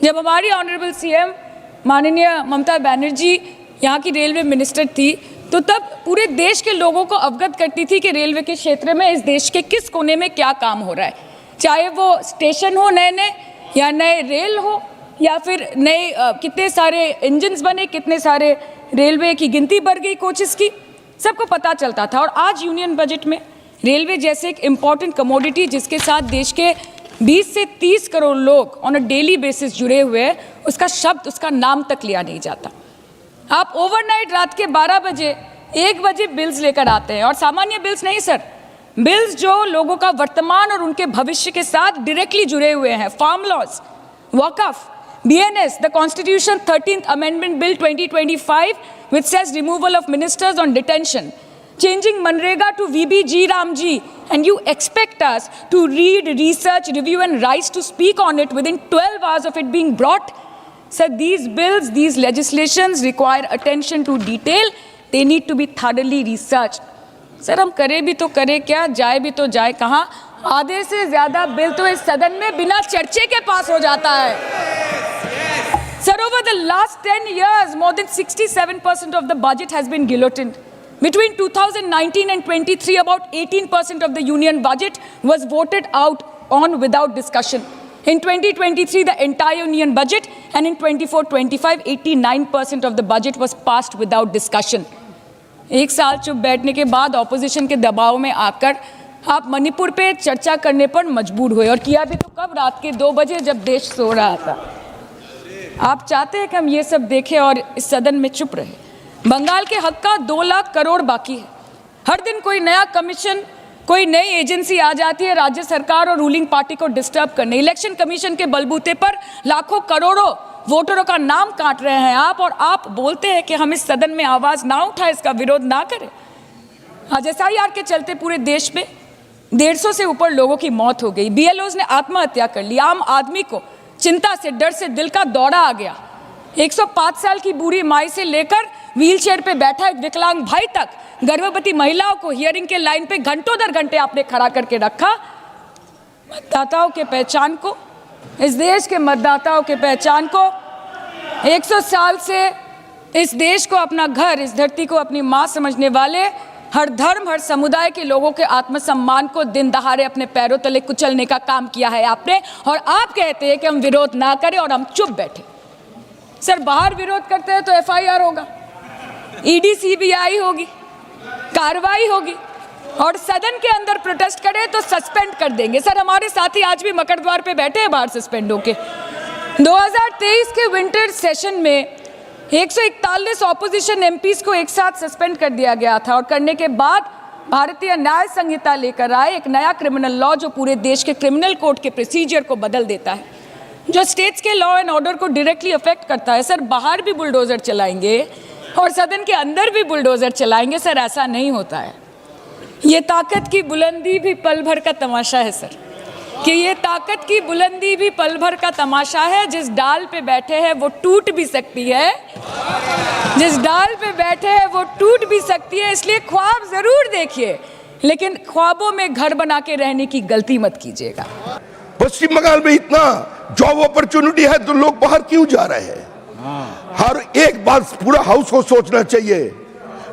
जब हमारी honourable CM माननीय ममता बनर्जी यहाँ की रेलवे मिनिस्टर थी, तो तब पूरे देश के लोगों को अवगत करती थी कि रेलवे के क्षेत्र में इस देश के किस कोने में क्या काम हो रहा है, चाहे वो स्टेशन हो नए नए या नए रेल हो या फिर नए कितने सारे इंजन्स बने, कितने सारे रेलवे की गिनती बढ़ गई कोचेस की, सबको पता चलता था। और आज यूनियन बजट में रेलवे जैसे एक इम्पॉर्टेंट कमोडिटी जिसके साथ देश के 20 से 30 करोड़ लोग ऑन अ डेली बेसिस जुड़े हुए हैं, उसका शब्द, उसका नाम तक लिया नहीं जाता। आप ओवरनाइट रात के 12 बजे 1 बजे बिल्स लेकर आते हैं, और सामान्य बिल्स नहीं सर, बिल्स जो लोगों का वर्तमान और उनके भविष्य के साथ डायरेक्टली जुड़े हुए हैं। फार्म लॉज, वक़्फ़, BNS, the Constitution 13th Amendment Bill 2025, which says removal of ministers on detention, changing Manrega to VBG Ramji, and you expect us to read, research, review and rise to speak on it within 12 hours of it being brought? Sir, these bills, these legislations require attention to detail. They need to be thoroughly researched. Sir, हम करें भी तो करें क्या, जाए भी तो जाए कहाँ? आधे से ज़्यादा बिल तो इस सदन में बिना चर्चे के पास हो जाता है। Sir, over the last 10 years, more than 67% of the budget has been guillotined. Between 2019 and 23, about 18% of the union budget was voted out on without discussion. In 2023, the entire union budget, and in 24-25, 89% of the budget was passed without discussion. एक साल चुप बैठने के बाद opposition के दबाव में आकर आप मणिपुर पे चर्चा करने पर मजबूर हुए, और किया भी तो कब? रात के 2 बजे जब देश सो रहा था। आप चाहते हैं कि हम ये सब देखें और इस सदन में चुप रहे। बंगाल के हक का 2 लाख करोड़ बाकी है। हर दिन कोई नया कमीशन, कोई नई एजेंसी आ जाती है राज्य सरकार और रूलिंग पार्टी को डिस्टर्ब करने। इलेक्शन कमीशन के बलबूते पर लाखों करोड़ों वोटरों का नाम काट रहे हैं आप, और आप बोलते हैं कि हम इस सदन में आवाज़ ना उठाएं, इसका विरोध ना करें। आज SIR के चलते पूरे देश में 150 से ऊपर लोगों की मौत हो गई। BLOs ने आत्महत्या कर ली। आम आदमी को चिंता से, डर से दिल का दौरा आ गया। 105 साल की बूढ़ी माई से लेकर व्हीलचेयर पे बैठा एक विकलांग भाई तक, गर्भवती महिलाओं को हियरिंग के लाइन पे घंटों दर घंटे आपने खड़ा करके रखा। मतदाताओं के पहचान को, इस देश के मतदाताओं के पहचान को, 100 साल से इस देश को अपना घर, इस धरती को अपनी माँ समझने वाले हर धर्म, हर समुदाय के लोगों के आत्मसम्मान को दिन दहाड़े अपने पैरों तले कुचलने का काम किया है आपने, और आप कहते हैं कि हम विरोध ना करें और हम चुप बैठे। सर, बाहर विरोध करते हैं तो FIR होगा, ED CBI होगी, कार्रवाई होगी, और सदन के अंदर प्रोटेस्ट करें तो सस्पेंड कर देंगे। सर, हमारे साथी आज भी मकर द्वार पे बैठे हैं बाहर सस्पेंड होके। 2023 के विंटर सेशन में 141 ऑपोजिशन MPs को एक साथ सस्पेंड कर दिया गया था, और करने के बाद भारतीय न्याय संहिता लेकर आए एक नया क्रिमिनल लॉ जो पूरे देश के क्रिमिनल कोड के प्रोसीजर को बदल देता है, जो स्टेट्स के लॉ एंड ऑर्डर को डायरेक्टली अफेक्ट करता है। सर, बाहर भी बुलडोजर चलाएंगे और सदन के अंदर भी बुलडोजर चलाएंगे। सर, ऐसा नहीं होता है। ये ताकत की बुलंदी भी पल भर का तमाशा है सर, कि ये ताकत की बुलंदी भी पल भर का तमाशा है। जिस डाल पे बैठे हैं वो टूट भी सकती है, जिस डाल पे बैठे हैं वो टूट भी सकती है। इसलिए ख्वाब जरूर देखिए, लेकिन ख्वाबों में घर बना के रहने की गलती मत कीजिएगा। पश्चिम बंगाल में इतना जॉब अपॉर्चुनिटी है तो लोग बाहर क्यों जा रहे हैं? हर एक बात पूरा हाउस को सोचना चाहिए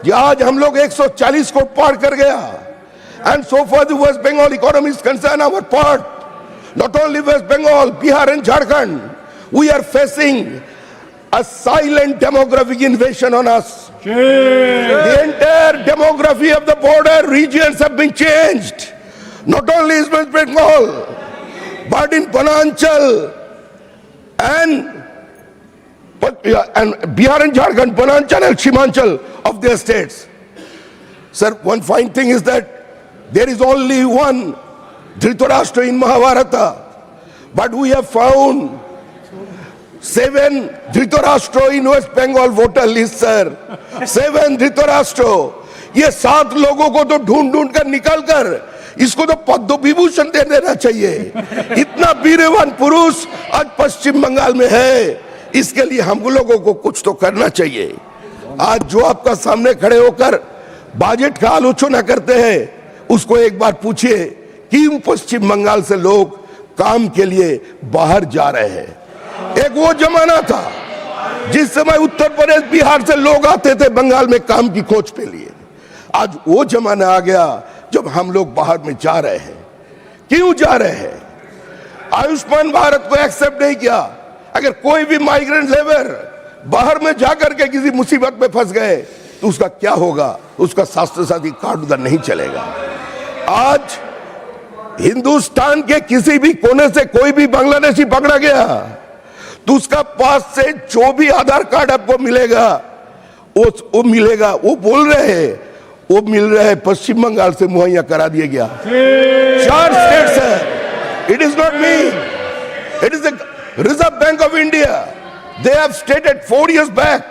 कि आज हम लोग 140 को पार कर गया, and so far the West Bengal economy is concerned, our part, not only West Bengal, Bihar and Jharkhand, we are facing a silent demographic invasion on us. The entire demography of the border regions have been changed. Not only is West Bengal, but in Pananchal and Bihar and Jharkhand, Pananchal and Simanchal of their states. Sir, one fine thing is that there is only one Dhritarashtra in Mahabharata, but we have found 7 Dhritarashtra in West Bengal voter list, sir. 7 Dhritarashtra. ये 7 लोगों को तो ढूंढ कर निकाल कर इसको तो पद्म विभूषण दे देना चाहिए। इतना वीरवान पुरुष आज पश्चिम बंगाल में है, इसके लिए हम लोगों को कुछ तो करना चाहिए। आज जो आपका सामने खड़े होकर बजट का आलोचना करते हैं, उसको एक बार पूछिए क्यों पश्चिम बंगाल से लोग काम के लिए बाहर जा रहे हैं। एक एक वो जमाना था जिस समय उत्तर प्रदेश बिहार से लोग आते थे बंगाल में काम की खोज के लिए। आज वो जमाना आ गया जब हम लोग बाहर में जा रहे हैं। क्यों जा रहे हैं? आयुष्मान भारत को एक्सेप्ट नहीं किया। अगर कोई भी माइग्रेंट लेबर बाहर में जाकर के किसी मुसीबत में फंस गए तो उसका क्या होगा? उसका स्वास्थ्य साथी कार्ड उधर नहीं चलेगा। आज हिंदुस्तान के किसी भी कोने से कोई भी बांग्लादेशी पकड़ा गया तो उसका पास से जो भी आधार कार्ड आपको मिलेगा वो मिलेगा। वो बोल रहे हैं वो मिल रहा है पश्चिम बंगाल से मुहैया करा दिया गया। 4 स्टेट्स है। It is not me, it is the reserve bank of India. They have stated 4 years back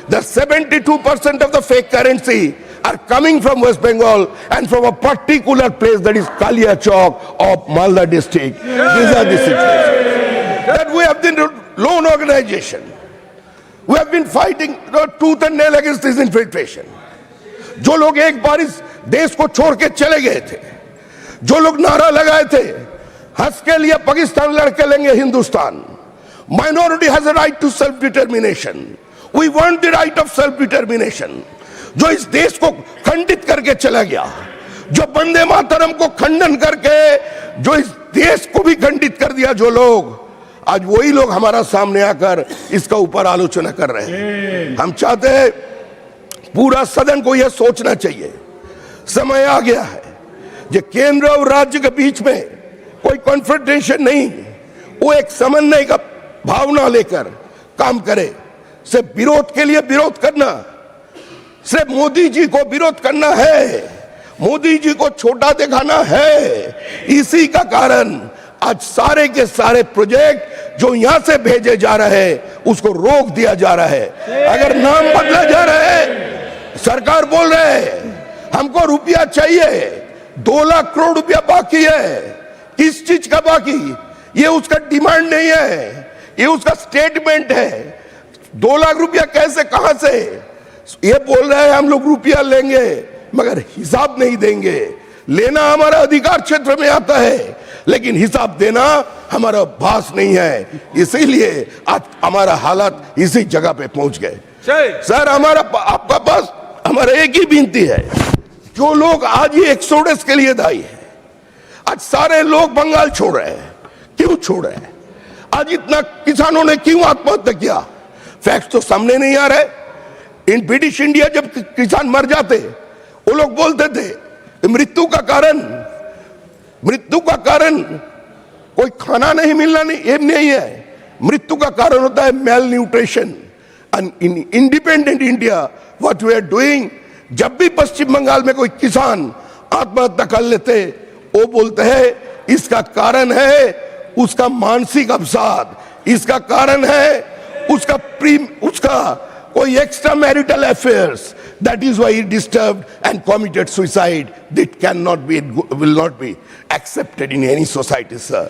that 72% of the fake currency are coming from West Bengal and from a particular place, that is Kaliachok of Malda district. These are the situations that we have been loan organization. We have been fighting tooth and nail against this infiltration. जो लोग एक बार इस देश को छोड़ के चले गए थे, जो लोग नारा लगाए थे हंस के लिए पाकिस्तान लड़के लेंगे Hindustan, minority has a right to self determination, we want the right of self determination, जो इस देश को खंडित करके चला गया, जो वंदे मातरम को खंडन करके जो इस देश को भी खंडित कर दिया, जो लोग आज वही लोग हमारा सामने आकर इसका ऊपर आलोचना कर रहे हैं। हम चाहते हैं पूरा सदन को यह सोचना चाहिए, समय आ गया है जो केंद्र और राज्य के बीच में कोई कॉन्फ्रेंटेशन नहीं, वो एक समन्वय का भावना लेकर काम करे। सिर्फ विरोध के लिए विरोध करना, सिर्फ मोदी जी को विरोध करना है, मोदी जी को छोटा दिखाना है, इसी का कारण आज सारे के सारे प्रोजेक्ट जो यहां से भेजे जा रहे हैं उसको रोक दिया जा रहा है। अगर नाम बदला जा रहा है, सरकार बोल रहे हैं हमको रुपया चाहिए, 2 लाख करोड़ रुपया बाकी है। किस चीज का बाकी? ये उसका डिमांड नहीं है, ये उसका स्टेटमेंट है। 2 लाख रुपया कैसे, कहां से? ये बोल रहे हैं हम लोग रुपया लेंगे मगर हिसाब नहीं देंगे। लेना हमारा अधिकार क्षेत्र में आता है लेकिन हिसाब देना हमारा भास नहीं है। इसीलिए आज हमारा हालात इसी जगह पे पहुंच गए। सर हमारा आपका पास हमारा एक ही विनती है, जो लोग आज ये एक्सोडस के लिए दायी है, आज सारे लोग बंगाल छोड़ रहे हैं। क्यों छोड़ रहे हैं? आज इतना किसानों ने क्यों आत्महत्या किया? फैक्ट्स तो सामने नहीं आ रहे। इन ब्रिटिश इंडिया जब किसान मर जाते वो लोग बोलते थे मृत्यु का कारण कोई खाना नहीं मिलना नहीं है, मृत्यु का कारण होता है malnutrition. And in independent India what we are doing, जब भी पश्चिम बंगाल में कोई किसान आत्महत्या कर लेते वो बोलते हैं इसका कारण है उसका मानसिक अवसाद, इसका कारण है उसका कोई extra marital affairs, that is why he disturbed and committed suicide. That will not be accepted in any society, sir.